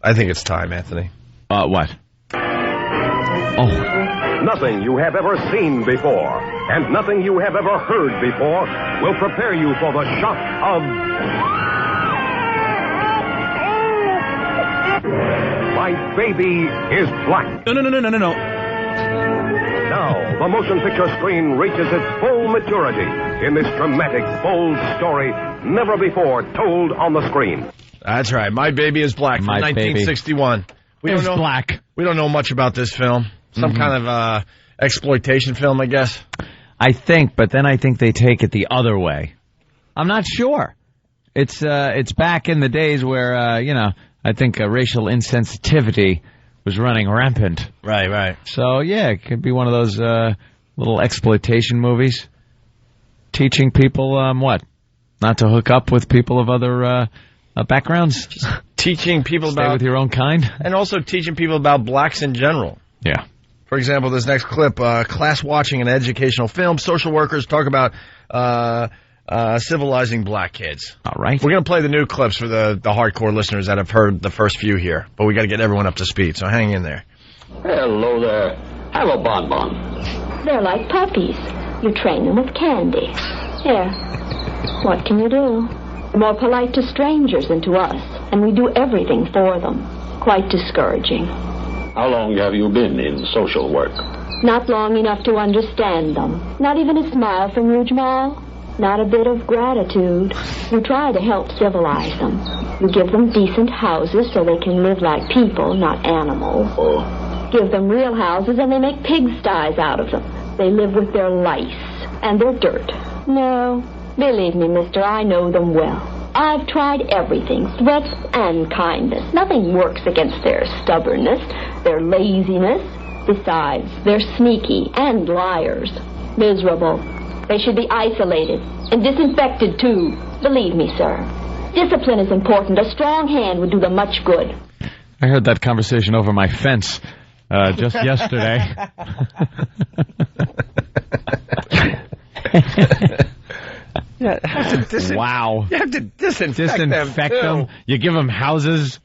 I think it's time, Anthony. What? Oh. Nothing you have ever seen before, and nothing you have ever heard before, will prepare you for the shock of... My Baby is Black. No. Now, the motion picture screen reaches its full maturity in this dramatic, bold story never before told on the screen. That's right. My Baby is Black from 1961. We don't know black. We don't know much about this film. Some kind of exploitation film, I guess. I think, but then I think they take it the other way. I'm not sure. It's back in the days where I think racial insensitivity was running rampant. Right. So yeah, it could be one of those little exploitation movies, teaching people what, not to hook up with people of other backgrounds. Just teaching people Stay with your own kind, and also teaching people about blacks in general. Yeah. For example, this next clip, class watching an educational film, social workers talk about civilizing black kids. All right. We're going to play the new clips for the hardcore listeners that have heard the first few here, but we got to get everyone up to speed, so hang in there. Hello there. Have a bonbon. They're like puppies. You train them with candy. Here. What can you do? They're more polite to strangers than to us, and we do everything for them. Quite discouraging. How long have you been in social work? Not long enough to understand them. Not even a smile from you, Jamal. Not a bit of gratitude. You try to help civilize them. You give them decent houses so they can live like people, not animals. Oh. Give them real houses and they make pigsties out of them. They live with their lice and their dirt. No, believe me, mister, I know them well. I've tried everything, threats and kindness. Nothing works against their stubbornness, their laziness. Besides, they're sneaky and liars. Miserable. They should be isolated and disinfected, too. Believe me, sir. Discipline is important. A strong hand would do them much good. I heard that conversation over my fence just yesterday. Yeah, wow. You have to disinfect them. You give them houses.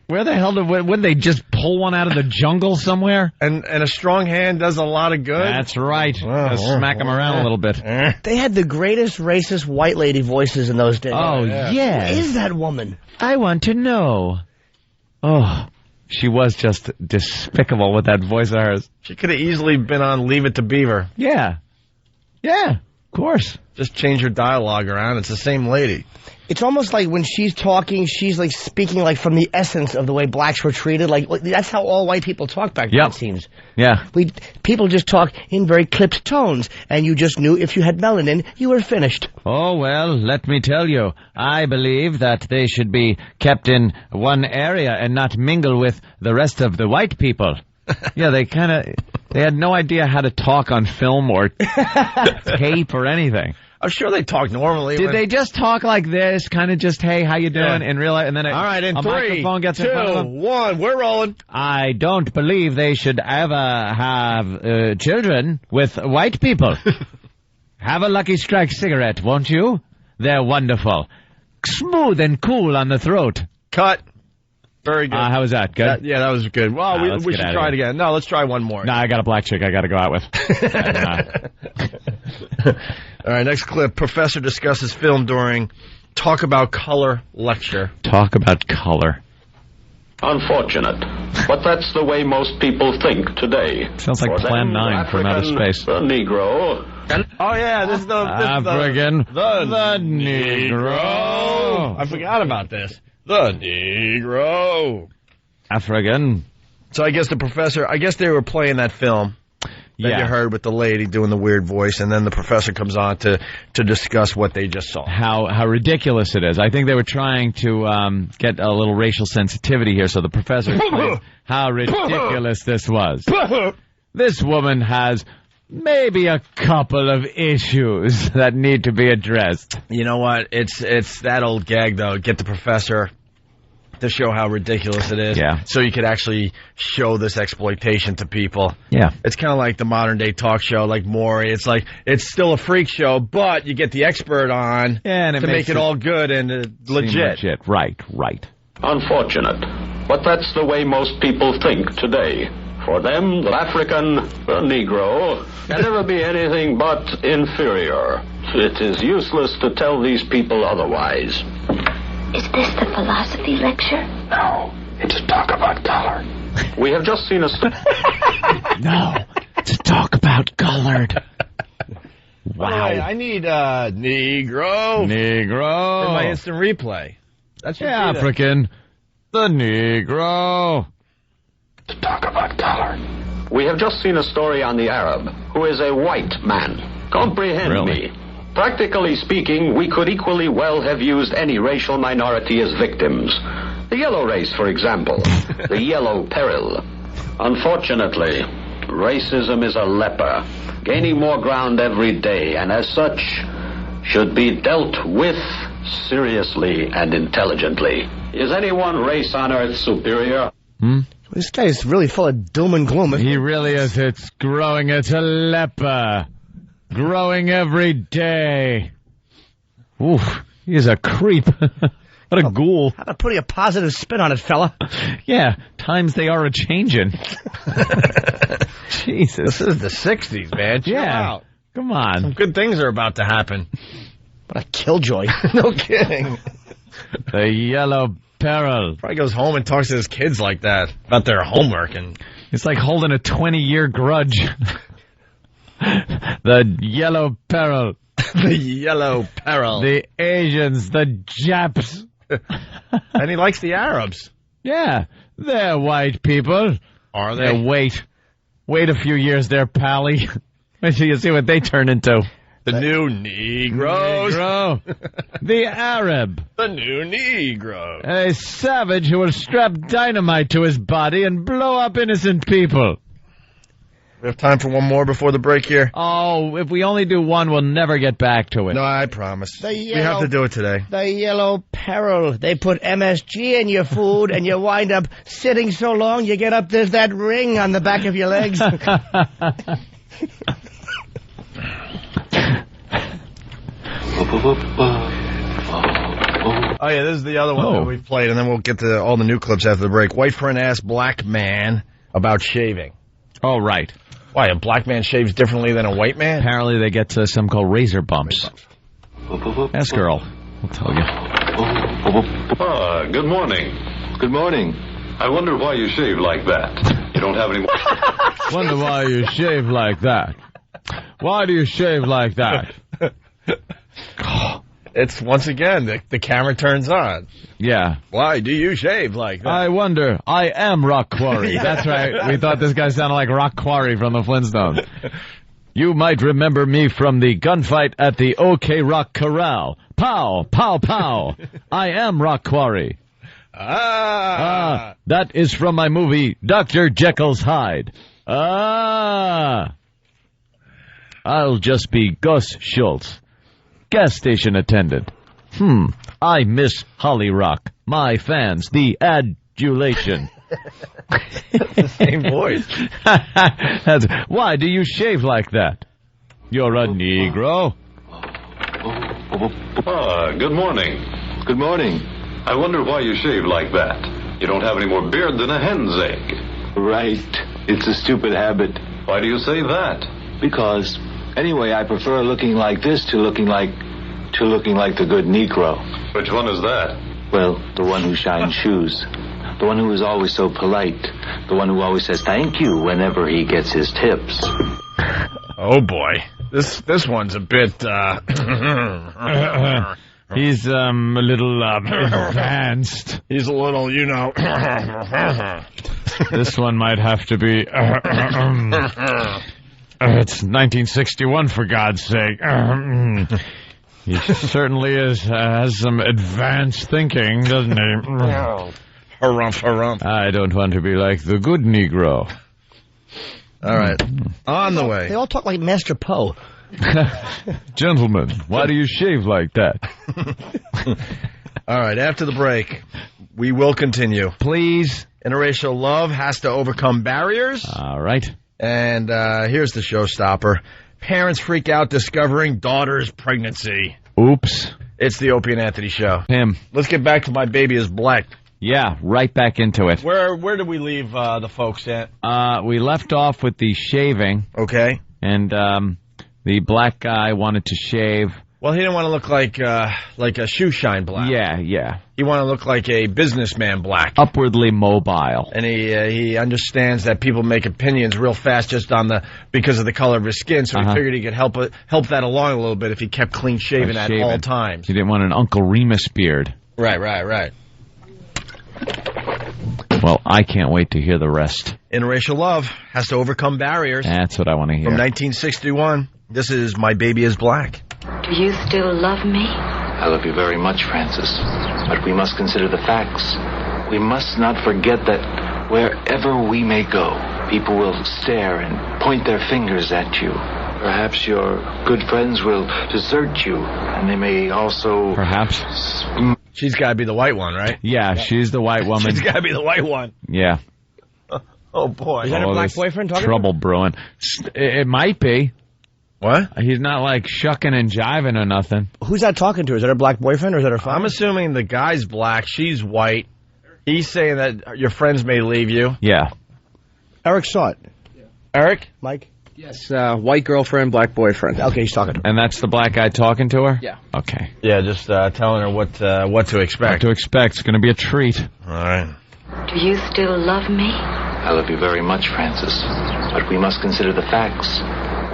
Where the hell wouldn't they just pull one out of the jungle somewhere? And a strong hand does a lot of good. That's right. Just smack them around a little bit. They had the greatest racist white lady voices in those days. Oh, yeah. Who is that woman? I want to know. Oh, she was just despicable with that voice of hers. She could have easily been on Leave It to Beaver. Yeah. Yeah, of course. Just change her dialogue around. It's the same lady. It's almost like when she's talking, she's like speaking like from the essence of the way blacks were treated. Like that's how all white people talk back then, it seems. Yeah. People just talk in very clipped tones, and you just knew if you had melanin, you were finished. Oh, well, let me tell you, I believe that they should be kept in one area and not mingle with the rest of the white people. Yeah, they had no idea how to talk on film or tape or anything. I'm sure they talk normally. Did they just talk like this, kind of just, hey, how you doing, Yeah. and realize, and then all right, in a 3, microphone gets 2, in front of them? 1, we're rolling. I don't believe they should ever have children with white people. Have a Lucky Strike cigarette, won't you? They're wonderful. Smooth and cool on the throat. Cut. Very good. How was that? Good? That was good. Well, we should try it again. No, let's try one more. No, I got a black chick I got to go out with. All right, next clip. Professor discusses film during Talk About Color lecture. Talk about color. Unfortunate. But that's the way most people think today. Sounds like For Plan them, 9 from outer African, space. The Negro. Oh, yeah, this is the Negro. I forgot about this. The Negro. African. So I guess they were playing that film that you heard with the lady doing the weird voice, and then the professor comes on to discuss what they just saw. How ridiculous it is. I think they were trying to get a little racial sensitivity here, so the professor explained how ridiculous this was. This woman has maybe a couple of issues that need to be addressed. You know what? It's that old gag, though. Get the professor to show how ridiculous it is. Yeah. So you could actually show this exploitation to people. Yeah. It's kind of like the modern-day talk show, like Maury. It's like, it's still a freak show, but you get the expert on and to make it all good and legit. Right. Unfortunate. but that's the way most people think today. For them, the African, the Negro, can never be anything but inferior. It is useless to tell these people otherwise. Is this the philosophy lecture? No, it's a talk about color. We have just seen a... No, it's a talk about colored. Wow. I need Negro. Negro. In my instant replay. That's the African. The Negro. To talk about color. We have just seen a story on the Arab, who is a white man. Comprehend me. Practically speaking, we could equally well have used any racial minority as victims. The yellow race, for example. The yellow peril. Unfortunately, racism is a leper, gaining more ground every day, and as such, should be dealt with seriously and intelligently. Is any one race on earth superior? This guy is really full of doom and gloom. He really is. It's growing. It's a leper. Growing every day. Oof. He's a creep. What a ghoul. How about putting a positive spin on it, fella? Yeah. Times they are a-changing. Jesus. This is the 60s, man. Chill out. Come on. Some good things are about to happen. What a killjoy. No kidding. The yellow peril. Probably goes home and talks to his kids like that about their homework, and it's like holding a 20-year grudge. The yellow peril. The yellow peril. The Asians, the Japs. And he likes the Arabs. Yeah, they're white people. Are they? Wait a few years there, Pally. Wait till you see what they turn into. The new Negroes. Negro. The Arab. The new Negro. A savage who will strap dynamite to his body and blow up innocent people. We have time for one more before the break here? Oh, if we only do one, we'll never get back to it. No, I promise. We have to do it today. The yellow peril. They put MSG in your food, and you wind up sitting so long you get up, there's that ring on the back of your legs. Oh, yeah, this is the other one that we've played, and then we'll get to all the new clips after the break. White friend-ass black man about shaving. Oh, right. Why, a black man shaves differently than a white man? Apparently they get some called razor bumps. Ask Earl. I'll tell you. Good morning. Good morning. I wonder why you shave like that. You don't have any more... Wonder why you shave like that. Why do you shave like that? It's, once again, the camera turns on. Yeah. Why do you shave like that? I wonder. I am Rock Quarry. Yeah. That's right. We thought this guy sounded like Rock Quarry from the Flintstones. You might remember me from the gunfight at the OK Rock Corral. Pow, pow, pow. I am Rock Quarry. That is from my movie, Dr. Jekyll's Hyde. I'll just be Gus Schultz. Gas station attendant. I miss Holly Rock. My fans, the adulation. That's the same voice. Why do you shave like that? You're a Negro. Good morning. Good morning. I wonder why you shave like that. You don't have any more beard than a hen's egg. Right. It's a stupid habit. Why do you say that? Because, anyway, I prefer looking like this to looking like the good Negro. Which one is that? Well, the one who shines shoes. The one who is always so polite. The one who always says thank you whenever he gets his tips. Oh, boy. This one's a bit, He's, a little, advanced. He's a little, This one might have to be, it's 1961, for God's sake. He certainly has some advanced thinking, doesn't he? Harumph, harumph. I don't want to be like the good Negro. All right. On the way. They all talk like Master Poe. Gentlemen, why do you shave like that? All right, after the break, we will continue. Please. Interracial love has to overcome barriers. All right. And here's the showstopper. Parents freak out discovering daughter's pregnancy. Oops. It's the Opie and Anthony Show. Him. Let's get back to My Baby is Black. Yeah, right back into it. Where did we leave the folks at? We left off with the shaving. Okay. And the black guy wanted to shave. Well, he didn't want to look like a shoe shine black. Yeah. He wanted to look like a businessman black. Upwardly mobile. And he understands that people make opinions real fast just because of the color of his skin, so he figured he could help that along a little bit if he kept clean shaven at all times. He didn't want an Uncle Remus beard. Right. Well, I can't wait to hear the rest. Interracial love has to overcome barriers. That's what I want to hear. From 1961, this is My Baby is Black. Do you still love me? I love you very much, Francis. But we must consider the facts. We must not forget that wherever we may go, people will stare and point their fingers at you. Perhaps your good friends will desert you, and they may also... Perhaps. She's got to be the white one, right? Yeah, she's the white woman. She's got to be the white one. Yeah. Oh, boy. Is that her black boyfriend talking? Trouble brewing. It might be. What? He's not like shucking and jiving or nothing. Who's that talking to? Is that her black boyfriend or is that her father? I'm assuming the guy's black, she's white. He's saying that your friends may leave you. Yeah. Eric saw it. Yeah. Eric? Mike? Yes, white girlfriend, black boyfriend. Okay, he's talking to her. And that's the black guy talking to her? Yeah. Okay. Yeah, just telling her what to expect. What to expect. It's going to be a treat. All right. Do you still love me? I love you very much, Francis. But we must consider the facts.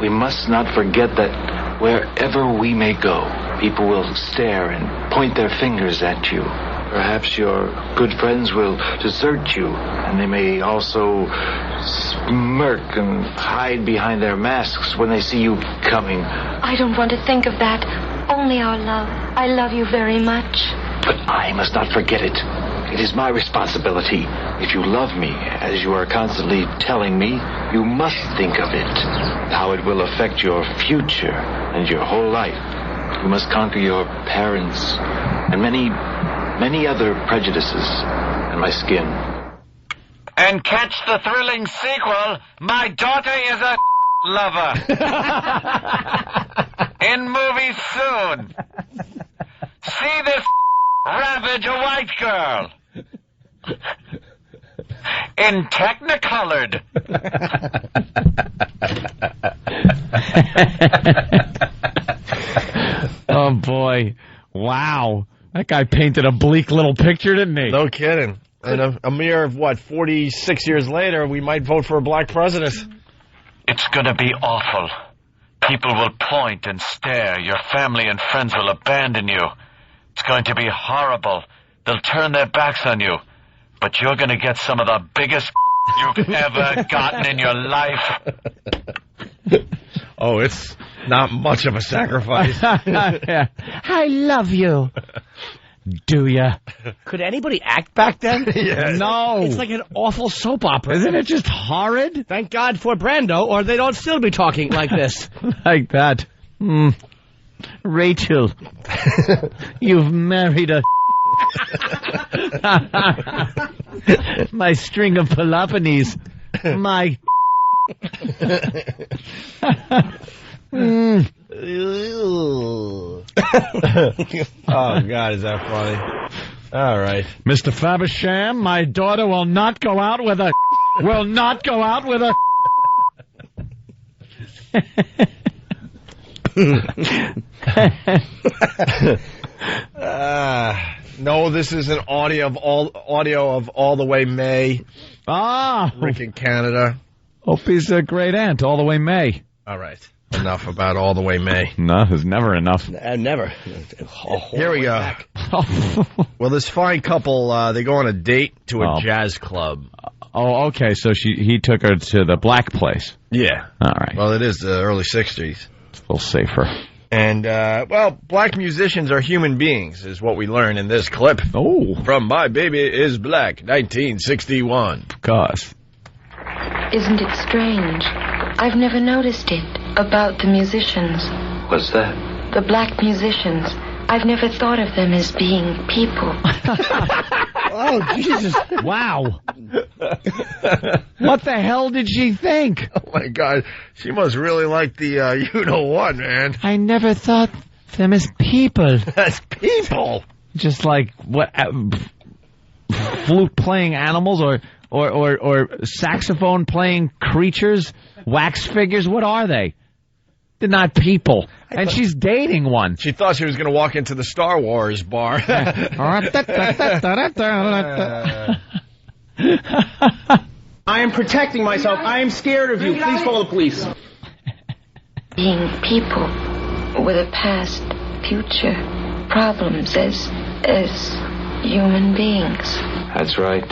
We must not forget that wherever we may go, people will stare and point their fingers at you. Perhaps your good friends will desert you, and they may also smirk and hide behind their masks when they see you coming. I don't want to think of that. Only our love. I love you very much. But I must not forget it. It is my responsibility. If you love me, as you are constantly telling me, you must think of it. How it will affect your future and your whole life. You must conquer your parents and many other prejudices and my skin. And catch the thrilling sequel, My Daughter is a Lover. In movies soon. See this ravage a white girl. In Technicolored. Oh, boy. Wow. That guy painted a bleak little picture, didn't he? No kidding. And a mere, 46 years later, we might vote for a black president. It's gonna be awful. People will point and stare. Your family and friends will abandon you. It's going to be horrible. They'll turn their backs on you. But you're gonna get some of the biggest you've ever gotten in your life. Oh, it's not much of a sacrifice. I love you. Do ya? Could anybody act back then? Yes. No. It's like an awful soap opera. Isn't it just horrid? Thank God for Brando, or they don't still be talking like this. Like that. Rachel, you've married a... My string of Peloponnese. My... Oh, God, is that funny? All right. Mr. Faversham, my daughter will not go out with a... Will not go out with a... No, this is an audio of All the Way May. Ah! Rick in Canada. Opie's a great aunt, all the way May. All right. Enough about All the Way May. No, there's never enough. Never. Here we go. Well, this fine couple, they go on a date to a jazz club. Oh, okay, so he took her to the black place. Yeah. All right. Well, it is the early 60s. It's a little safer. And, black musicians are human beings, is what we learn in this clip. Oh. From My Baby is Black, 1961. Of course. Isn't it strange? I've never noticed it about the musicians. What's that? The black musicians. I've never thought of them as being people. Oh, Jesus. Wow. What the hell did she think? Oh, my God. She must really like the you-know-what, man. I never thought of them as people. As people? Just like, what... flute-playing animals or saxophone-playing creatures, wax figures? What are they? They're not people. And she's dating one. She thought she was going to walk into the Star Wars bar. I am protecting myself. I am scared of you. Please call the police. Being people with a past, future, problems as human beings. That's right.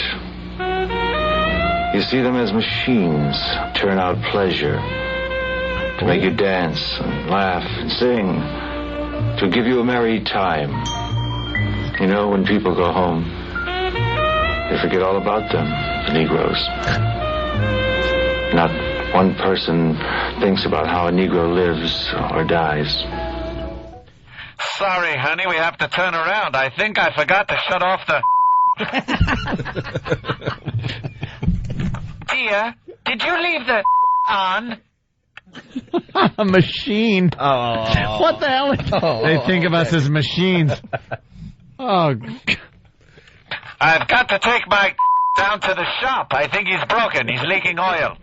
You see them as machines, turn out pleasure, to make you dance and laugh and sing, to give you a merry time. You know, when people go home, they forget all about them, the Negroes. Not one person thinks about how a Negro lives or dies. Sorry, honey, we have to turn around. I think I forgot to shut off the... Dear, did you leave the on? A machine. Oh. What the hell? They think of us as machines. Oh. I've got to take my down to the shop. I think he's broken. He's leaking oil.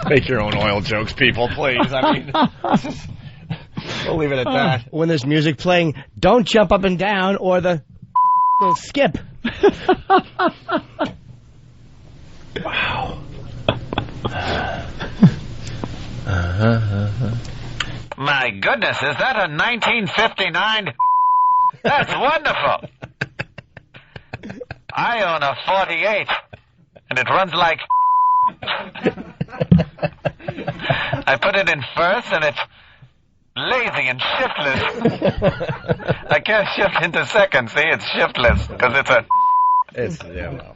Make your own oil jokes, people, please. I mean, we'll leave it at that. When there's music playing, don't jump up and down or the little skip. Wow. My goodness, is that a 1959? That's wonderful. I own a 48, and it runs like... I put it in first, and it's lazy and shiftless. I can't shift into second, see? It's shiftless, because it's a... It's, yeah, well,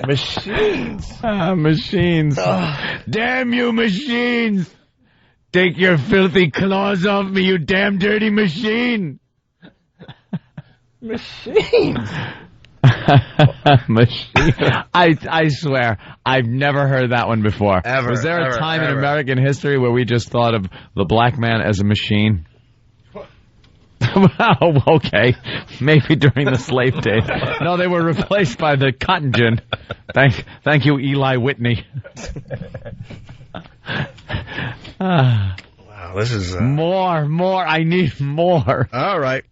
machines. Machines. Damn you, machines. Take your filthy claws off me, you damn dirty machine. Machines. Machine. I swear, I've never heard that one before. Ever. Was there a time in American history where we just thought of the black man as a machine? Well, okay. Maybe during the slave days. No, they were replaced by the cotton gin. Thank you, Eli Whitney. Wow, this is... More. I need more. All right.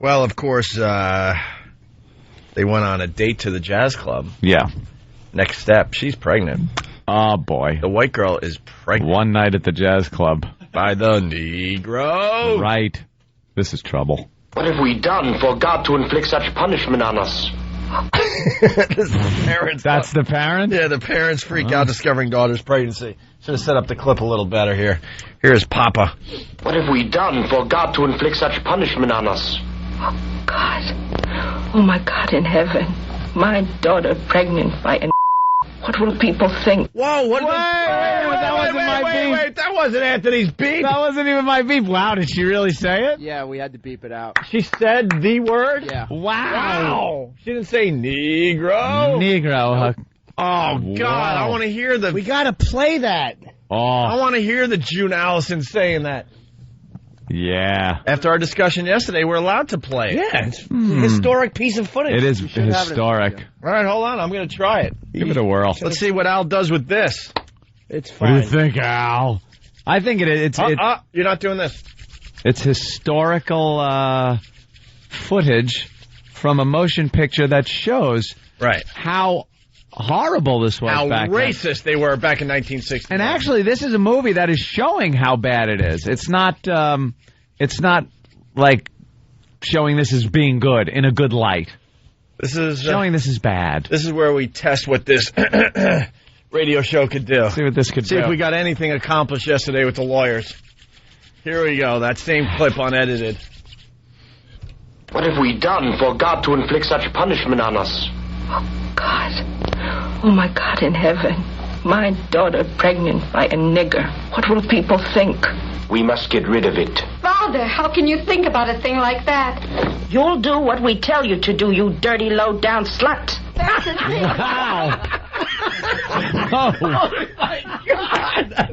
Well, of course, they went on a date to the jazz club. Yeah. Next step, she's pregnant. Oh, boy. The white girl is pregnant. One night at the jazz club. By the Negro. Right. This is trouble. What have we done for God to inflict such punishment on us? This is the parents. That's the parent? Yeah, the parents freak out discovering daughter's pregnancy. Should have set up the clip a little better here. Here's Papa. What have we done for God to inflict such punishment on us? Oh, God. Oh, my God in heaven. My daughter pregnant by a... What will people think? Whoa, what? Wait, that wasn't my beep. Wait, that wasn't Anthony's beep. That wasn't even my beep. Wow, did she really say it? Yeah, we had to beep it out. She said the word? Yeah. Wow. She didn't say Negro. Negro. Oh, God, Wow. I want to hear the... We gotta play that. Oh, I want to hear the June Allison saying that. yeah. After our discussion yesterday, we're allowed to play it. Yeah, it's a historic piece of footage. It is historic. All right, hold on. I'm going to try it. Give it a whirl. Let's see what Al does with this. It's What fine. do you think, Al? I think it's you're not doing this. It's historical footage from a motion picture that shows Right. how horrible this was How back racist they were back in 1960. then. And actually, this is a movie that is showing how bad it is. It's not like showing this as being good in a good light. This is Showing this is bad. This is where we test what this radio show could do. See what this could do. See if we got anything accomplished yesterday with the lawyers. Here we go. That same clip unedited. What have we done for God to inflict such punishment on us? Oh, God. Oh, my God in heaven. My daughter pregnant by a nigger. What will people think? We must get rid of it. Father, how can you think about a thing like that? You'll do what we tell you to do, you dirty, low-down slut. Wow. Oh, my God.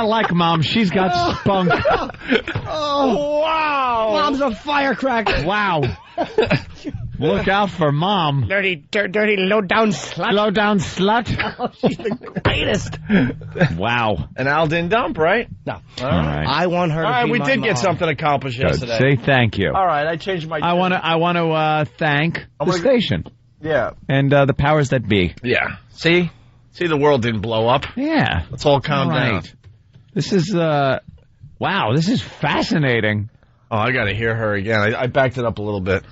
I like Mom. She's got spunk. Oh, wow. Mom's a firecracker. Wow. Look out for Mom. Dirty, low-down slut. Low-down slut. Oh, she's the greatest. Wow. And Al didn't dump, right? No. All right. I want her to be All right, we my did mom. get something accomplished yesterday. Say thank you. All right, I changed my... I want to thank the station. Yeah. And the powers that be. Yeah. See, the world didn't blow up. Yeah. Let's all calm down. This is, wow, this is fascinating. Oh, I got to hear her again. I backed it up a little bit.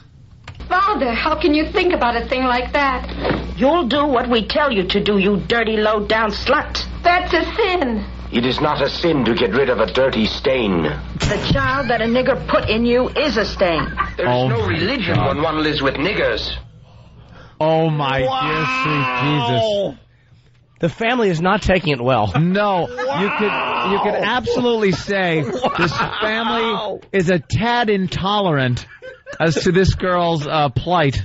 Father, how can you think about a thing like that? You'll do what we tell you to do, you dirty, low-down slut. That's a sin. It is not a sin to get rid of a dirty stain. The child that a nigger put in you is a stain. There's no religion when one lives with niggers. Oh, my dear sweet Jesus. The family is not taking it well. No, you could absolutely say this family is a tad intolerant as to this girl's plight.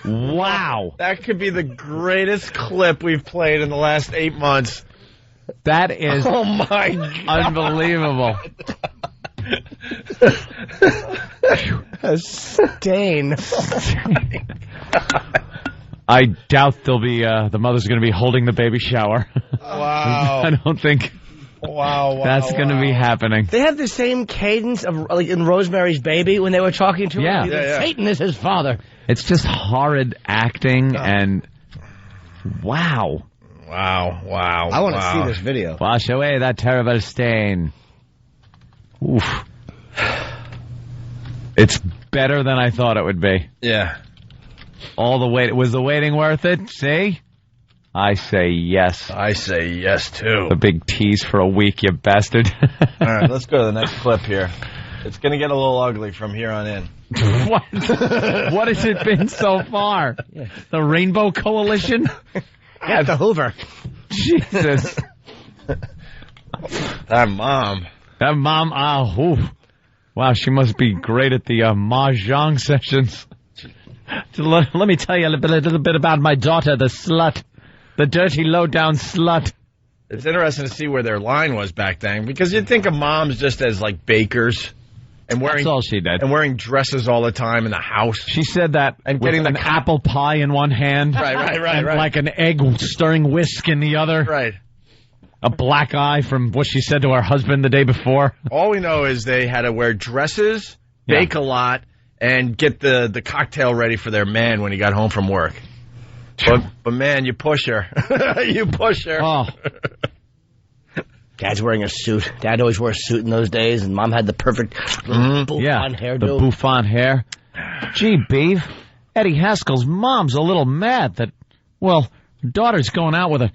Wow. That could be the greatest clip we've played in the last 8 months. That is oh my God. Unbelievable. A stain. I doubt they'll be the mother's going to be holding the baby shower. Wow. I don't think that's going to be happening. They have the same cadence of like in Rosemary's Baby when they were talking to Yeah. him. Satan is his father. It's just horrid acting and wow. Wow. I want to see this video. Wash away that terrible stain. Oof. It's better than I thought it would be. Yeah. All the wait. Was the waiting worth it? See? I say yes. I say yes, too. The big tease for a week, you bastard. All right, let's go to the next clip here. It's going to get a little ugly from here on in. What has it been so far? Yeah. The Rainbow Coalition? Yeah, the Hoover. Jesus. That mom. Wow, she must be great at the mahjong sessions. Let me tell you a little bit about my daughter, the slut. The dirty, low-down slut. It's interesting to see where their line was back then, because you'd think of moms just as, like, bakers. And wearing, that's all she did. And wearing dresses all the time in the house. She said that and getting an apple pie in one hand. Right. And like an egg stirring whisk in the other. Right. A black eye from what she said to her husband the day before. All we know is they had to wear dresses, bake a lot, and get the cocktail ready for their man when he got home from work. But man, you push her. You push her. Oh. Dad's wearing a suit. Dad always wore a suit in those days, and Mom had the perfect bouffant hairdo. The bouffant hair. Gee, Beeve, Eddie Haskell's mom's a little mad that, well, her daughter's going out with a...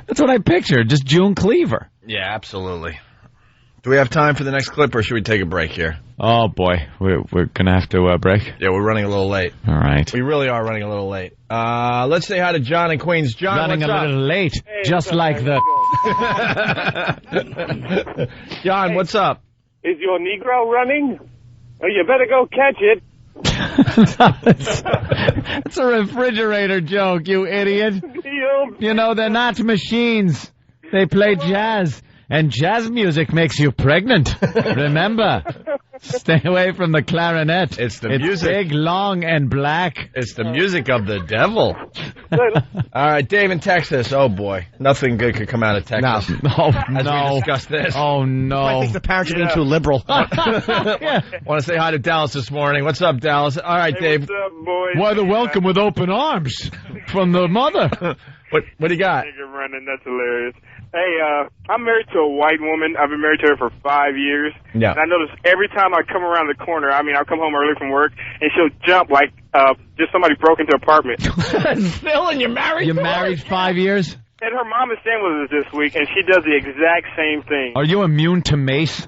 That's what I pictured, just June Cleaver. Yeah, absolutely. Do we have time for the next clip, or should we take a break here? Oh, boy. We're going to have to break? Yeah, we're running a little late. All right. We really are running a little late. Let's say hi to John in Queens. John, running a little late, hey, just like the... John, what's up? Is your Negro running? Oh, you better go catch it. It's a refrigerator joke, you idiot. You know, they're not machines. They play jazz. And jazz music makes you pregnant. Remember, stay away from the clarinet. It's music. Big, long, and black. It's the music of the devil. All right, Dave in Texas. Oh, boy. Nothing good could come out of Texas. No. As we discussed this. Oh, no. I think the parents are being too liberal. Want to say hi to Dallas this morning. What's up, Dallas? All right, Dave. What's up, boys? Why the welcome with open arms from the mother. What do you got? Nigga running, that's hilarious. Hey, I'm married to a white woman. I've been married to her for 5 years. Yeah. And I notice every time I come around the corner, I'll come home early from work, and she'll jump like just somebody broke into an apartment. Phil, and you're married? You're married 5 years? And her mom is staying with us this week, and she does the exact same thing. Are you immune to mace?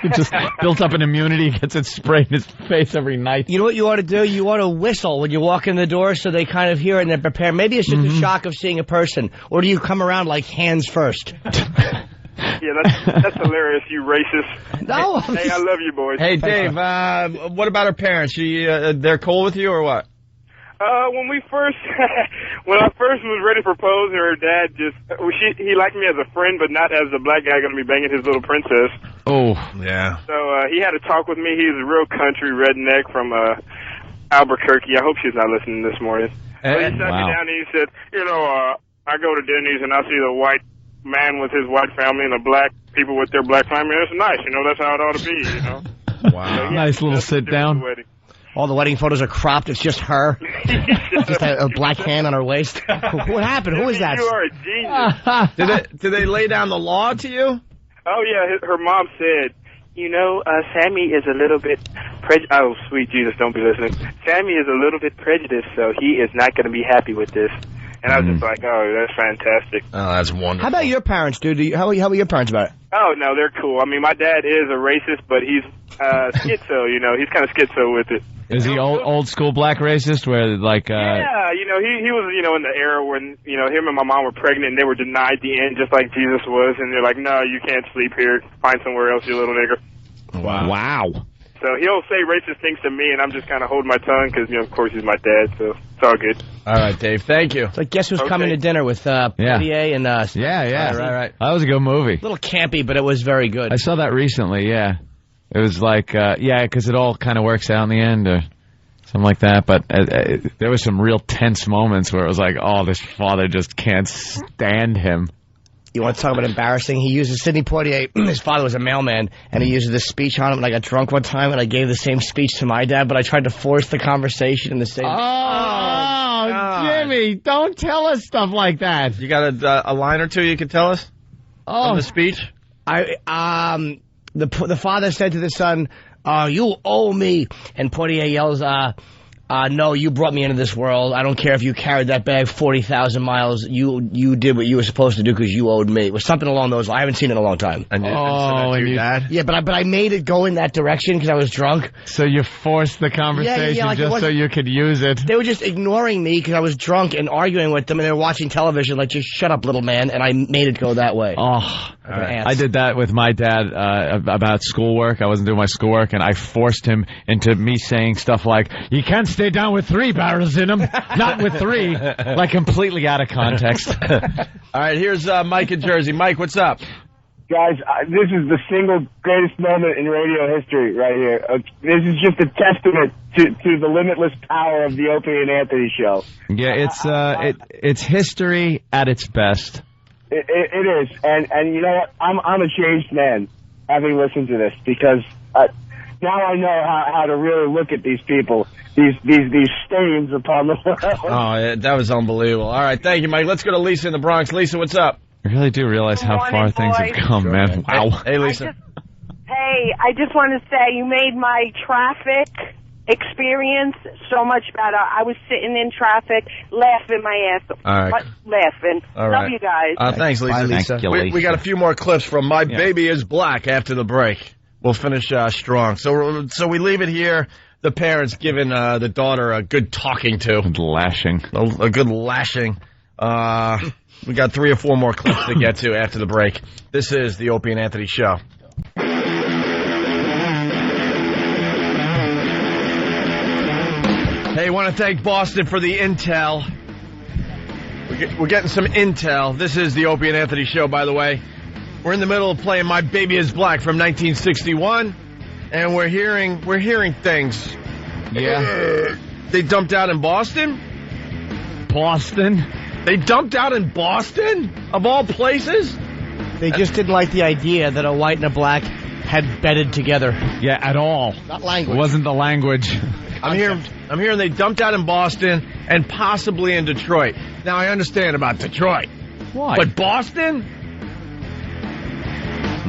He just built up an immunity, gets it sprayed in his face every night. You know what you ought to do? You ought to whistle when you walk in the door so they kind of hear it and they're prepared. Maybe it's just the shock of seeing a person. Or do you come around like hands first? Yeah, that's hilarious, you racist. No. Hey, I love you, boys. Hey, Dave, what about her parents? They're cool with you or what? When we first When I first was ready to propose, her dad he liked me as a friend, but not as the black guy going to be banging his little princess. Oh, yeah. So he had to talk with me. He's a real country redneck from Albuquerque. I hope she's not listening this morning. But he sat me down and he said, I go to Denny's and I see the white man with his white family and the black people with their black family. It's nice, that's how it ought to be, Wow. Nice little sit down. All the wedding photos are cropped. It's just her. Just a black hand on her waist. What happened? Who is that? You are a genius. Did they lay down the law to you? Oh, yeah. Her mom said, Sammy is a little bit prejudiced. Oh, sweet Jesus, don't be listening. Sammy is a little bit prejudiced, so he is not going to be happy with this. And I was just like, oh, that's fantastic. Oh, that's wonderful. How about your parents, dude? How are your parents about it? Oh, no, they're cool. I mean, my dad is a racist, but he's schizo, he's kind of schizo with it. Is he old school black racist where like Yeah, he was in the era when him and my mom were pregnant and they were denied the end just like Jesus was, and they're like, no, you can't sleep here, find somewhere else, you little nigger. Wow. So he'll say racist things to me and I'm just kind of holding my tongue because of course he's my dad, so it's all good. All right, Dave, thank you. So guess who's coming to dinner with Portier and Yeah, right. That was a good movie. A little campy, but it was very good. I saw that recently, yeah. It was like, because it all kind of works out in the end, or something like that. But there was some real tense moments where it was like, oh, this father just can't stand him. You want to talk about embarrassing? He uses Sidney Poitier. His father was a mailman, and he uses this speech on him. And I got drunk one time, and I gave the same speech to my dad, but I tried to force the conversation in the same. Oh, Jimmy, don't tell us stuff like that. You got a line or two you can tell us? From the speech? The father said to the son, you owe me. And Portier yells, no, you brought me into this world. I don't care if you carried that bag 40,000 miles. You did what you were supposed to do because you owed me. It was something along those lines. I haven't seen it in a long time. And your dad? Yeah, but I made it go in that direction because I was drunk. So you forced the conversation just so you could use it. They were just ignoring me because I was drunk and arguing with them, and they were watching television like, just shut up, little man, and I made it go that way. Oh, I did that with my dad about schoolwork. I wasn't doing my schoolwork, and I forced him into me saying stuff like, you can't stay down with 3 barrels in them, not with 3, like completely out of context. All right, here's Mike in Jersey. Mike, what's up? Guys, this is the single greatest moment in radio history right here. This is just a testament to the limitless power of the Opie and Anthony show. Yeah, it's history at its best. It is, and you know what? I'm a changed man having listened to this because now I know how to really look at these people, these stains upon the world. Oh, that was unbelievable. All right, thank you, Mike. Let's go to Lisa in the Bronx. Lisa, what's up? I really do realize how far things have come, man. Wow. Hey, Lisa. I just want to say you made my traffic experience so much better. I was sitting in traffic, laughing my ass off. All right. Laughing. All Love right. you guys. Thanks, Lisa. Bye, Lisa. Thank you, Lisa. We got a few more clips from My Baby is Black after the break. We'll finish strong. So we leave it here. The parents giving the daughter a good talking to. Good lashing. A good lashing. We got 3 or 4 more clips to get to after the break. This is the Opie and Anthony Show. Hey, want to thank Boston for the intel. We're getting some intel. This is the Opie and Anthony Show, by the way. We're in the middle of playing My Baby is Black from 1961, and we're hearing things. Yeah. They dumped out in Boston? Boston? They dumped out in Boston? Of all places? They just didn't like the idea that a white and a black had bedded together. Yeah, at all. Not language. It wasn't the language. I'm hearing they dumped out in Boston and possibly in Detroit. Now, I understand about Detroit. Why? But Boston?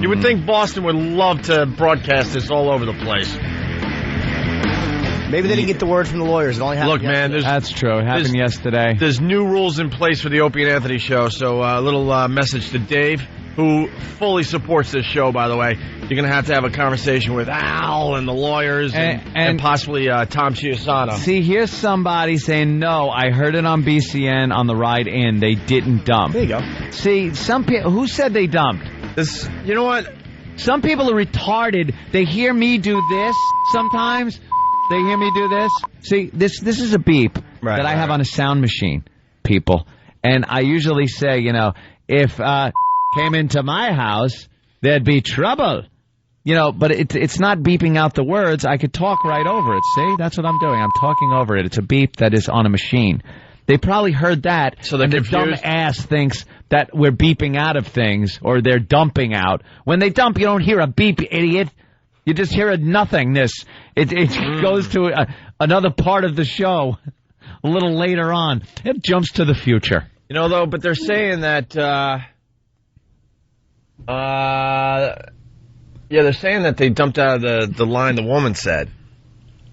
You would think Boston would love to broadcast this all over the place. Maybe they didn't get the word from the lawyers. It only happened yesterday. That's true. It happened yesterday. There's new rules in place for the Opie and Anthony Show, so a little message to Dave, who fully supports this show, by the way. You're going to have a conversation with Al and the lawyers and possibly Tom Chiusano. See, here's somebody saying, no, I heard it on BCN on the ride in. They didn't dump. There you go. See, some people, who said they dumped? You know what? Some people are retarded. They hear me do this sometimes. They hear me do this. See, this is a beep that I have on a sound machine. people. And I usually say, you know, if came into my house, there'd be trouble. You know, but it's not beeping out the words. I could talk right over it. See? That's what I'm doing. I'm talking over it. It's a beep that is on a machine. They probably heard that, so the dumb ass thinks that we're beeping out of things, or they're dumping out. When they dump, you don't hear a beep, idiot. You just hear a nothingness. It goes to another part of the show a little later on. It jumps to the future. You know, though, but they're saying that, they're saying that they dumped out of the line the woman said.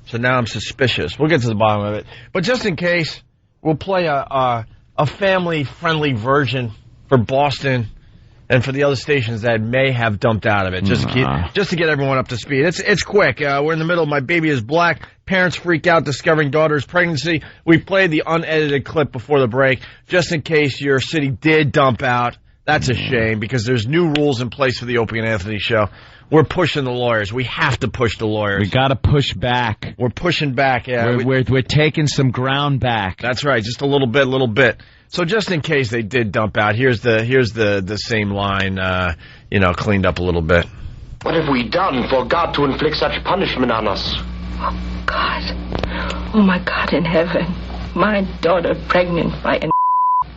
So now I'm suspicious. We'll get to the bottom of it. But just in case, we'll play a family-friendly version for Boston and for the other stations that may have dumped out of it, just to get everyone up to speed. It's quick. We're in the middle of My Baby is Black. Parents freak out discovering daughter's pregnancy. We played the unedited clip before the break, just in case your city did dump out. That's a shame, because there's new rules in place for the Opie and Anthony show. We're pushing the lawyers. We have to push the lawyers. We got to push back. We're pushing back, yeah. We're taking some ground back. That's right, just a little bit. So just in case they did dump out, here's the same line, cleaned up a little bit. What have we done for God to inflict such punishment on us? Oh, God. Oh, my God in heaven. My daughter pregnant by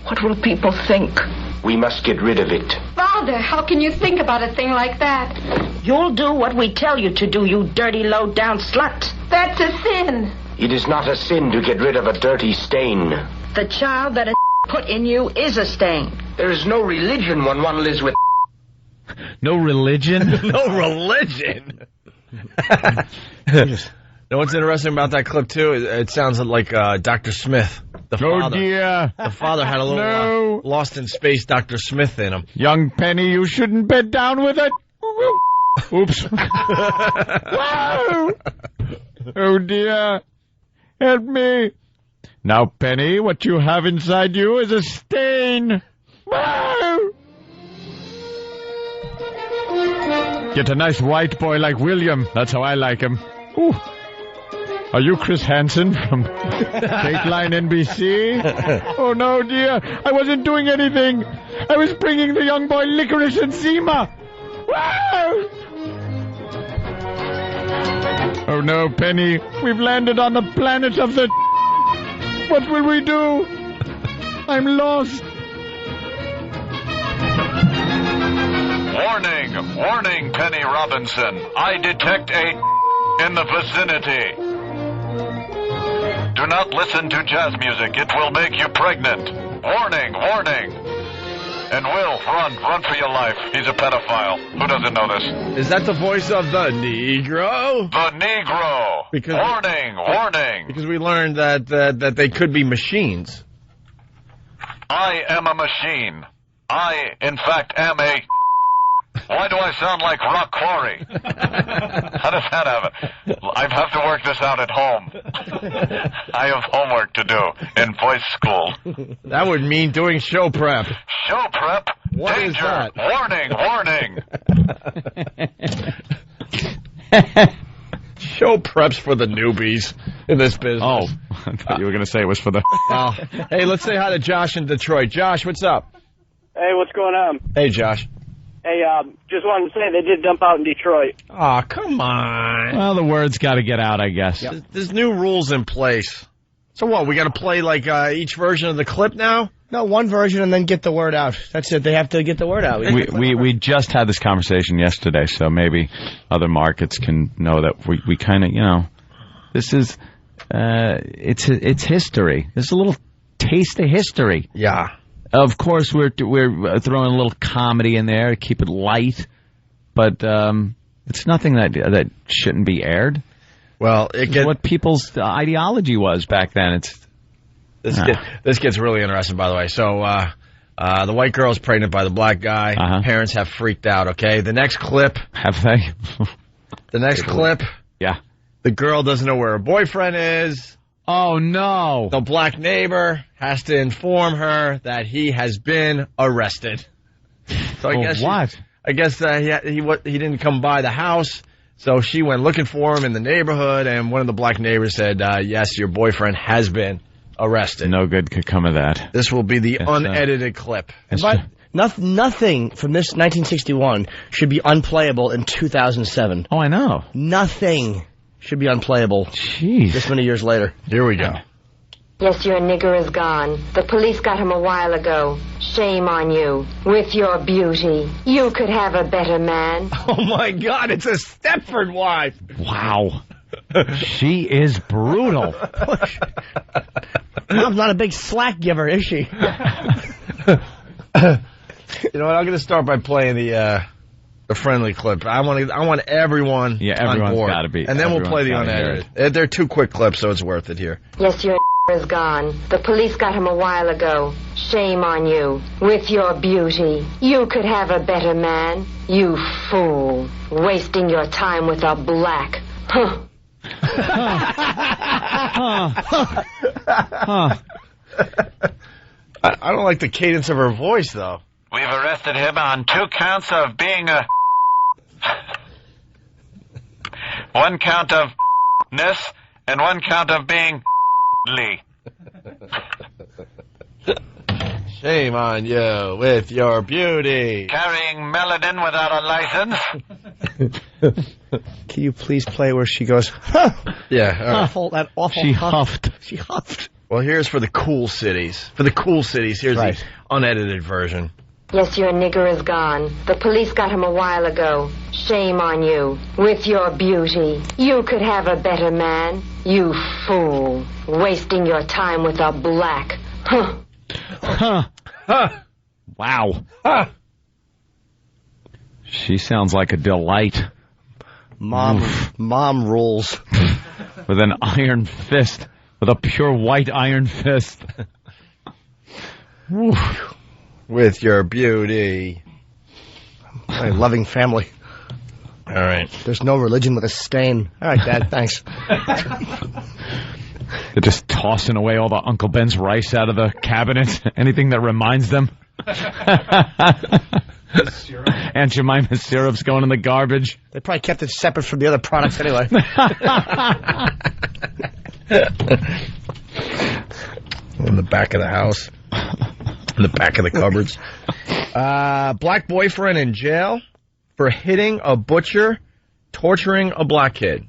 What will people think? We must get rid of it. Father, how can you think about a thing like that? You'll do what we tell you to do, you dirty, low-down slut. That's a sin. It is not a sin to get rid of a dirty stain. The child that put in you is a stain. There is no religion when one lives with... No religion? No religion? You know what's interesting about that clip, too? It sounds like Dr. Smith. The father. Oh, dear. The father had a little Lost in Space Dr. Smith in him. Young Penny, you shouldn't bed down with it. Oops. Wow. Oh, dear. Help me. Now, Penny, what you have inside you is a stain. Wow. Get a nice white boy like William. That's how I like him. Ooh. Are you Chris Hansen from Dateline NBC? Oh, no, dear. I wasn't doing anything. I was bringing the young boy licorice enzema. Wow! Oh, no, Penny. We've landed on the planet of the... What will we do? I'm lost. Warning, warning, Penny Robinson. I detect a in the vicinity. Do not listen to jazz music. It will make you pregnant. Warning, warning. And Will, run for your life. He's a pedophile. Who doesn't know this? Is that the voice of the Negro? The Negro. Warning. Because we learned that they could be machines. I am a machine. I, in fact, am a... Why do I sound like Rock Quarry? How does that happen? I have to work this out at home. I have homework to do in voice school. That would mean doing show prep. Show prep? What Danger! is that? Warning! Show preps for the newbies in this business. Oh, I thought you were going to say it was for the... Hey, let's say hi to Josh in Detroit. Josh, what's up? Hey, what's going on? Hey, Josh. Hey, just wanted to say they did dump out in Detroit. Aw, come on. Well, the word's got to get out, I guess. Yep. There's new rules in place. So what, we got to play like each version of the clip now? No, one version and then get the word out. That's it. They have to get the word out. We just had this conversation yesterday, so maybe other markets can know that we kind of, this is, it's history. There's a little taste of history. Yeah. Of course, we're throwing a little comedy in there to keep it light, but it's nothing that shouldn't be aired. Well, it's what people's ideology was back then. This gets really interesting, by the way. So the white girl's pregnant by the black guy. Uh-huh. Parents have freaked out. Okay, the next clip. Have they? The next clip. Yeah. The girl doesn't know where her boyfriend is. Oh, no. The black neighbor has to inform her that he has been arrested. So I guess what? I guess he didn't come by the house, so she went looking for him in the neighborhood, and one of the black neighbors said, yes, your boyfriend has been arrested. No good could come of that. This will be the unedited clip. But nothing from this 1961 should be unplayable in 2007. Oh, I know. Nothing should be unplayable. Jeez. This many years later. Here we go. Yes, your nigger is gone. The police got him a while ago. Shame on you. With your beauty, you could have a better man. Oh, my God, it's a Stepford wife. Wow. She is brutal. Mom's not a big slack giver, is she? You know what? I'm going to start by playing the friendly clip. I want everyone on board. Gotta be. And then we'll play the unedited. They're 2 quick clips, so it's worth it here. Yes, your is gone. The police got him a while ago. Shame on you. With your beauty, you could have a better man. You fool. Wasting your time with a black. Huh. I don't like the cadence of her voice, though. We've arrested him on 2 counts of being a... 1 count of ness and 1 count of being Lee. Shame on you with your beauty. Carrying melanin without a license. Can you please play where she goes, huh? Yeah. Awful, that awful. She huffed. She huffed. Well, here's for the cool cities. For the cool cities, here's the unedited version. Yes, your nigger is gone. The police got him a while ago. Shame on you. With your beauty, you could have a better man. You fool. Wasting your time with a black. Huh. Huh. Huh. Wow. Huh. She sounds like a delight. Mom rules. With an iron fist. With a pure white iron fist. With your beauty. My loving family. All right. There's no religion with a stain. All right, Dad, thanks. They're just tossing away all the Uncle Ben's rice out of the cabinet. Anything that reminds them. Aunt Jemima's syrup's going in the garbage. They probably kept it separate from the other products anyway. In the back of the house. In the back of the cupboards. Black boyfriend in jail for hitting a butcher, torturing a black kid.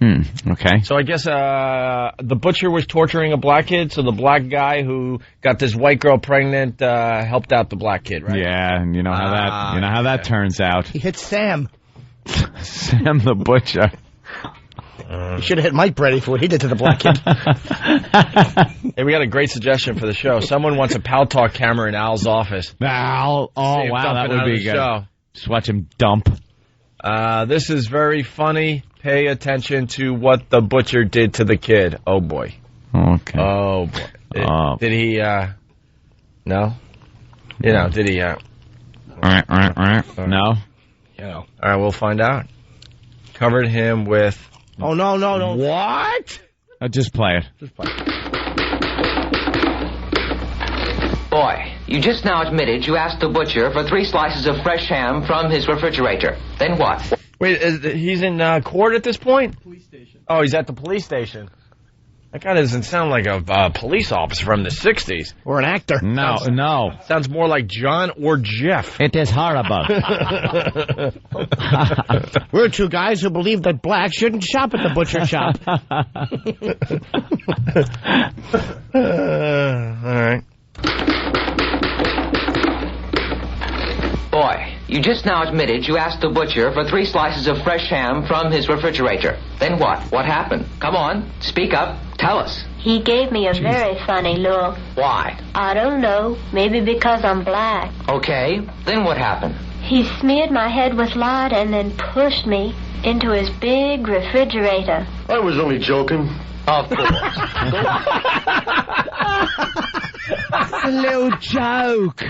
Okay. So I guess the butcher was torturing a black kid, so the black guy who got this white girl pregnant helped out the black kid, right? Yeah, and you know how that turns out. He hit Sam. Sam the butcher. You should have hit Mike Brady for what he did to the black kid. Hey, we got a great suggestion for the show. Someone wants a Pal Talk camera in Al's office. Al, oh wow, that would be good. Show. Just watch him dump. This is very funny. Pay attention to what the butcher did to the kid. Oh, boy. Okay. Oh, boy. Did he, no? You know, did he, No? You know. All right, we'll find out. Covered him with... Oh, no. What? Just play it. Boy, you just now admitted you asked the butcher for 3 slices of fresh ham from his refrigerator. Then what? Wait, he's in court at this point? Police station. Oh, he's at the police station. That guy doesn't sound like a police officer from the 60s. Or an actor. No. Sounds more like John or Jeff. It is horrible. We're 2 guys who believe that blacks shouldn't shop at the butcher shop. All right. Boy, you just now admitted you asked the butcher for 3 slices of fresh ham from his refrigerator. Then what? What happened? Come on, speak up. Tell us. He gave me a very funny look. Why? I don't know. Maybe because I'm black. Okay, then what happened? He smeared my head with lard and then pushed me into his big refrigerator. I was only joking. Of course. It's a little joke.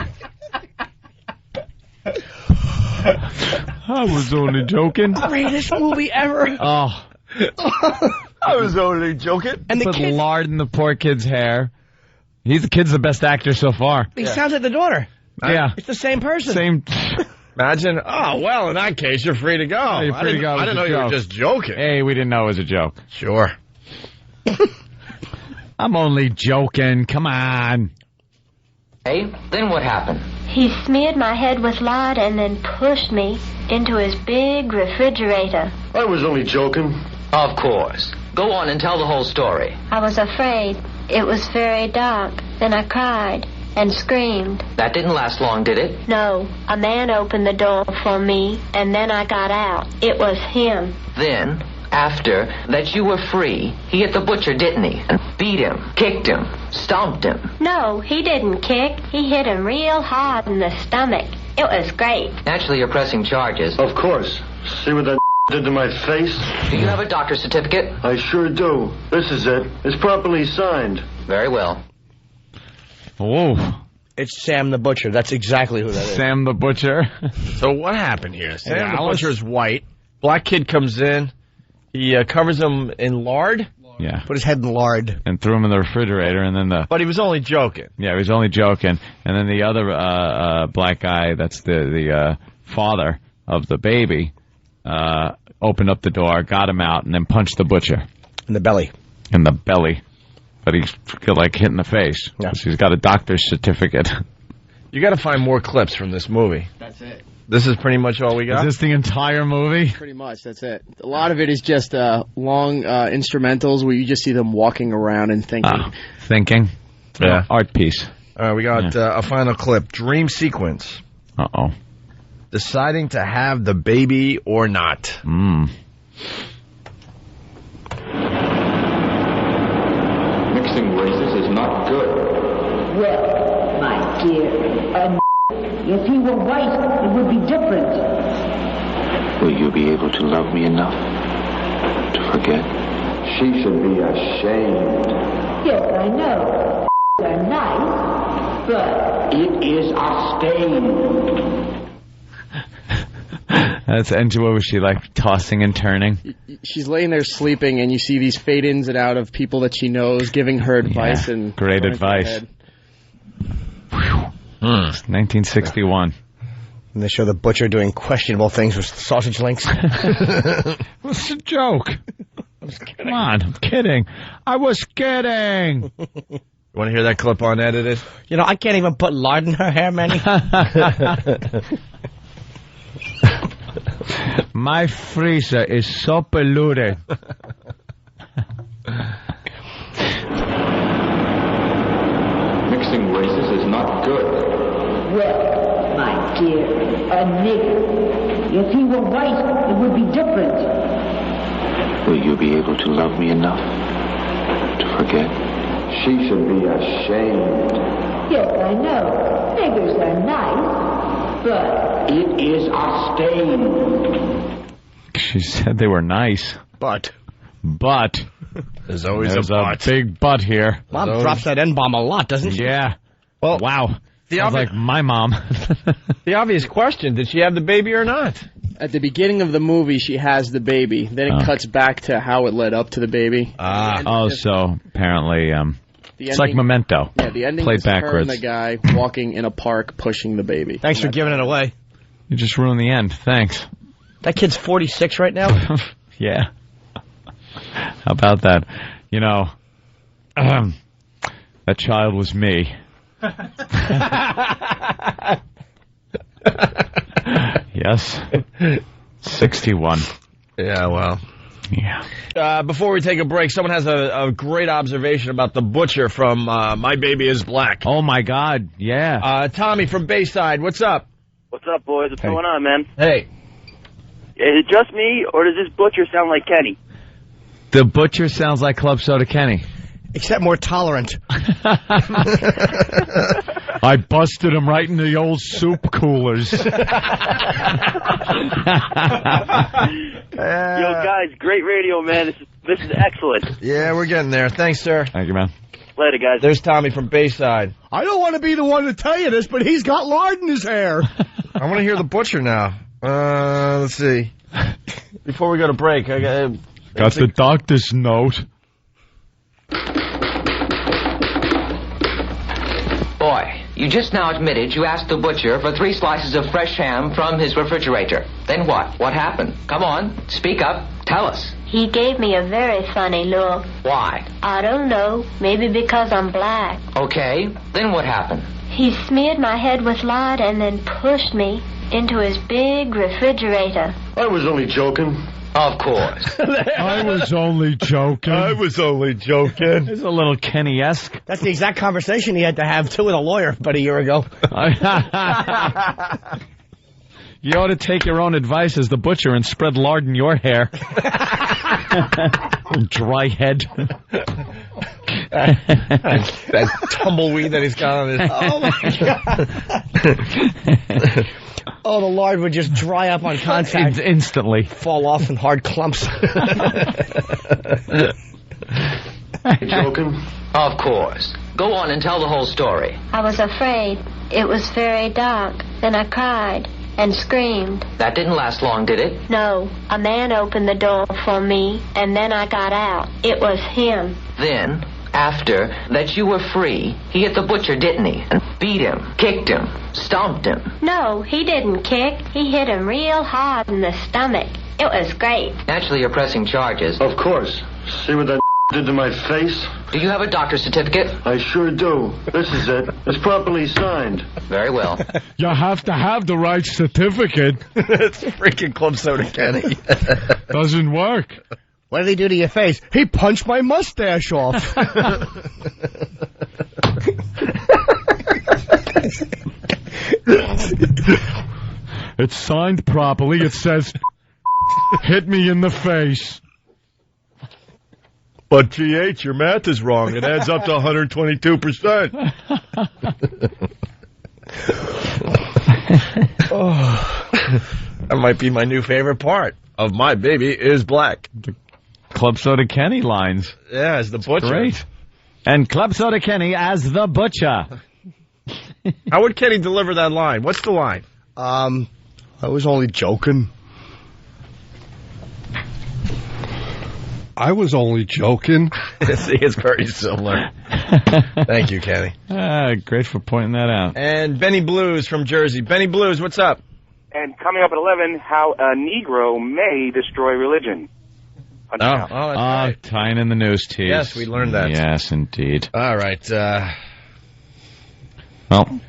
I was only joking. Greatest movie ever. Oh. I was only joking. And the kid... lard in the poor kid's hair. The kid's the best actor so far. He sounds like the daughter. Yeah. It's the same person. Same. Imagine, oh, well, in that case, you're free to go. Yeah, you're free to go. I didn't know you were just joking. Hey, we didn't know it was a joke. Sure. I'm only joking. Come on. Hey, then what happened? He smeared my head with lard and then pushed me into his big refrigerator. I was only joking. Of course. Go on and tell the whole story. I was afraid. It was very dark. Then I cried and screamed. That didn't last long, did it? No. A man opened the door for me, and then I got out. It was him. Then, after that you were free, he hit the butcher, didn't he? And beat him, kicked him, stomped him. No, he didn't kick. He hit him real hard in the stomach. It was great. Naturally, you're pressing charges. Of course. See what that did to my face? Do you have a doctor's certificate? I sure do. This is it. It's properly signed. Very well. Oh. It's Sam the Butcher. That's exactly who that is. Sam the Butcher. So what happened here? Sam the Butcher's white. Black kid comes in. He covers him in lard. Yeah. Put his head in lard. And threw him in the refrigerator, and then But he was only joking. Yeah, he was only joking. And then the other black guy, that's the father of the baby, opened up the door, got him out, and then punched the butcher. In the belly. In the belly. But he got, like, hit in the face. Yeah. He's got a doctor's certificate. You got to find more clips from this movie. That's it. This is pretty much all we got? Is this the entire movie? Pretty much, that's it. A lot of it is just long instrumentals where you just see them walking around and thinking. Thinking? Yeah. Art piece. All right, we got a final clip. Dream sequence. Uh-oh. Deciding to have the baby or not. Mixing races is not good. Well, my dear, if he were white, it would be different. Will you be able to love me enough to forget? She should be ashamed. Yes, I know. They're nice, but It is a stain. That's Angela. Was she like tossing and turning? She's laying there sleeping, and you see these fade-ins and out of people that she knows giving her advice. And great advice. 1961. And they show the butcher doing questionable things with sausage links. What's the joke? Come on, I'm kidding. I was kidding. You want to hear that clip unedited? You know, I can't even put lard in her hair, Manny. My freezer is so polluted. Mixing races is not good. well, my dear, a nigger. If he were white, it would be different. Will you be able to love me enough to forget? She should be ashamed. Yes, I know. Niggers are nice, but It is a stain. She said they were nice. But there's always a big but here. Mom drops that N-bomb a lot, doesn't she? Yeah. Well, wow. Sounds like my mom. The obvious question, did she have the baby or not? At the beginning of the movie, she has the baby. Then it cuts back to how it led up to the baby. So apparently, it's like ending- Memento. Yeah, the ending Played is her backwards. and the guy walking in a park pushing the baby. Thanks for giving it away. You just ruined the end. Thanks. That kid's 46 right now? Yeah. How about that? You know, that child was me. Yes. 61. Yeah, well. Yeah. Before we take a break, someone has a great observation about the butcher from My Baby is Black. Oh, my God. Yeah. Tommy from Bayside, what's up? What's up, boys? What's going on, man? Hey. Is it just me, or does this butcher sound like Kenny? The butcher sounds like Club Soda Kenny. Except more tolerant. I busted him right in the old soup coolers. Yo, guys, great radio, man. This is excellent. Yeah, we're getting there. Thanks, sir. Thank you, man. Later, guys. There's Tommy from Bayside. I don't want to be the one to tell you this, but he's got lard in his hair. I want to hear the butcher now. Let's see. Before we go to break, I got the doctor's note. Boy, you just now admitted you asked the butcher for 3 slices of fresh ham from his refrigerator. Then what? What happened? Come on, speak up. Tell us. He gave me a very funny look. Why? I don't know. Maybe because I'm black. Okay, then what happened? He smeared my head with lard and then pushed me into his big refrigerator. I was only joking. Of course. I was only joking. It's a little Kenny-esque. That's the exact conversation he had to have, too, with a lawyer about a year ago. You ought to take your own advice as the butcher and spread lard in your hair. Dry head. that tumbleweed that he's got on his... Oh, my God. Oh, the lard would just dry up on contact. Instantly. Fall off in hard clumps. Joking? Of course. Go on and tell the whole story. I was afraid. It was very dark. Then I cried and screamed. That didn't last long, did it? No. A man opened the door for me, and then I got out. It was him. Then, after that you were free, he hit the butcher, didn't he? And beat him, kicked him, stomped him. No, he didn't kick. He hit him real hard in the stomach. It was great. Naturally, you're pressing charges. Of course. See what that did to my face? Do you have a doctor's certificate? I sure do. This is it. It's properly signed. Very well. You have to have the right certificate. It's freaking Club Soda Kenny. Doesn't work. What did he do to your face? He punched my mustache off. It's signed properly. It says, hit me in the face. But, GH, your math is wrong. It adds up to 122%. Oh, that might be my new favorite part of My Baby is Black. The Club Soda Kenny lines. Yeah, as the butcher. Great. And Club Soda Kenny as the butcher. How would Kenny deliver that line? What's the line? I was only joking. I was only joking. See, it's very similar. Thank you, Kenny. Great for pointing that out. And Benny Blues from Jersey. Benny Blues, what's up? And coming up at 11, how a Negro may destroy religion. That's right. Tying in the news tease. Yes, we learned that. Yes, indeed. All right. Well,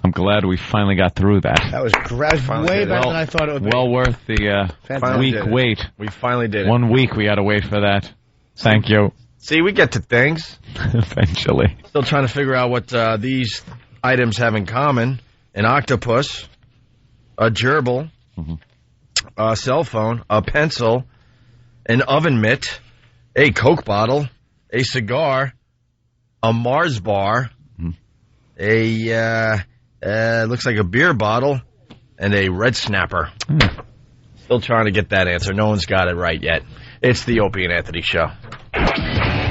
I'm glad we finally got through that. That was way better than I thought it would be. Well worth the week wait. We finally did it. 1 week we had to wait for that. Thank you. See, we get to things. Eventually. Still trying to figure out what these items have in common. An octopus, a gerbil, a cell phone, a pencil, an oven mitt, a Coke bottle, a cigar, a Mars bar, looks like a beer bottle, and a red snapper. Still trying to get that answer. No one's got it right yet. It's the Opie and Anthony Show.